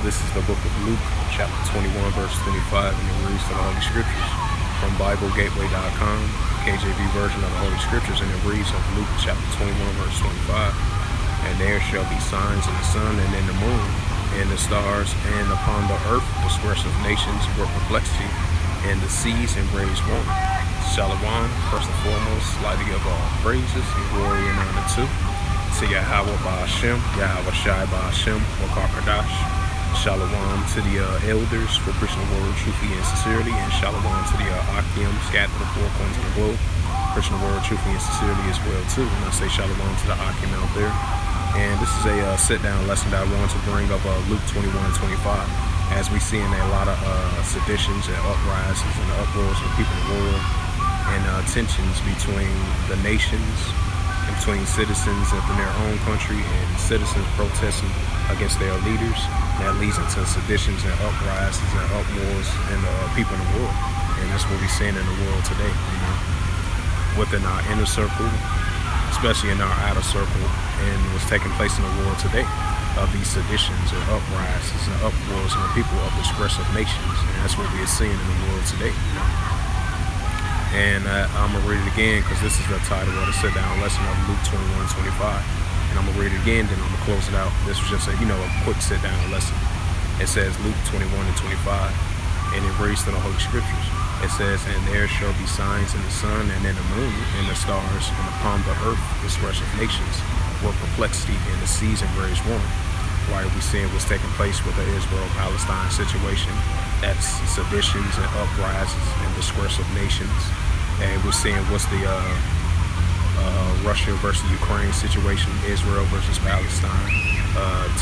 This is the book of Luke, chapter 21, verse 25, and it reads to the Holy Scriptures from BibleGateway.com, KJV version of the Holy Scriptures, and it reads of Luke, chapter 21, verse 25. And there shall be signs in the sun and in the moon, and the stars, and upon the earth distress of nations, were perplexity, and the seas and waves warring. Shalom, first and foremost, like to give all praises and glory and honor to Yahweh Ba'Hashem, Yahweh Shai Ba'Hashem, Wakar Kadash. Shalom to the elders for preaching the word truthfully and sincerely, and shalom to the Akim scattered to the four corners of the globe, preaching the word truthfully and sincerely as well too. And I say shalom to the Akim out there. And this is a sit-down lesson that I want to bring up Luke 21 and 25. As we see in a lot of seditions and uprisings and uproars of people in the world, and tensions between the nations, and between citizens in their own country and citizens protesting against their leaders. That leads into seditions and uprisings and uproars in the people in the world. And that's what we're seeing in the world today. You know, within our inner circle, especially in our outer circle, and what's taking place in the world today, of these seditions and uprisings and uproars in the people of disgressive nations. And that's what we are seeing in the world today. You know? And I'm going to read it again because this is the title of the sit-down lesson of Luke 21 and 25. And I'm going to read it again, then I'm going to close it out. This was just a quick sit-down lesson. It says Luke 21 and 25, and it reads to the Holy Scriptures. It says, and there shall be signs in the sun and in the moon and the stars, and upon the earth distress of nations, were perplexity, and the seas and waves warring. Right, we seeing what's taking place with the Israel-Palestine situation. That's seditions and uprisings and disgrace of nations. And we're seeing what's the Russia versus Ukraine situation, Israel versus Palestine,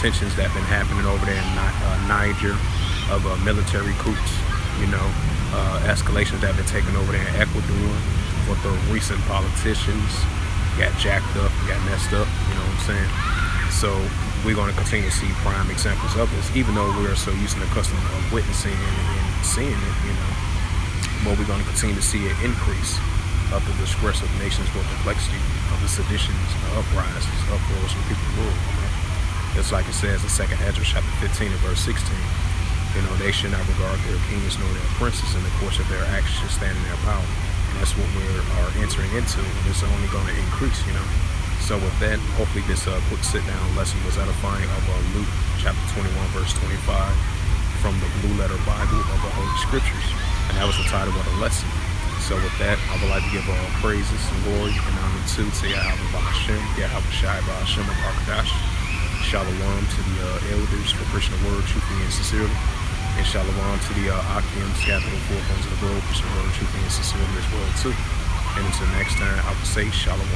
tensions that have been happening over there in Niger of military coups, escalations that have been taken over there in Ecuador with the recent politicians got jacked up, got messed up, you know what I'm saying? So we're going to continue to see prime examples of this, even though we're so used to the custom of witnessing and seeing it, but we're going to continue to see an increase of the disgrace of nations with complexity of the seditions, the uprisings, uproars of people rule. It's like it says in 2nd Ezra chapter 15 and verse 16. They should not regard their kings nor their princes, in the course of their actions should stand in their power. And that's what we are entering into, and it's only going to increase, So with that, hopefully this quick sit-down lesson was edifying of Luke chapter 21 verse 25 from the Blue Letter Bible of the Holy Scriptures. And that was the title of the lesson. So with that, I would like to give all praises and glory and honor to Yahweh Ba'Hashem, Yahweh Shai Ba'Hashem, and Arkadash. Shalom to the elders for preaching the word truthfully and sincerely. And shalom to the Akim scattered to the four corners of the globe, preaching the word truthfully and sincerely as well too. And until next time, I will say shalom.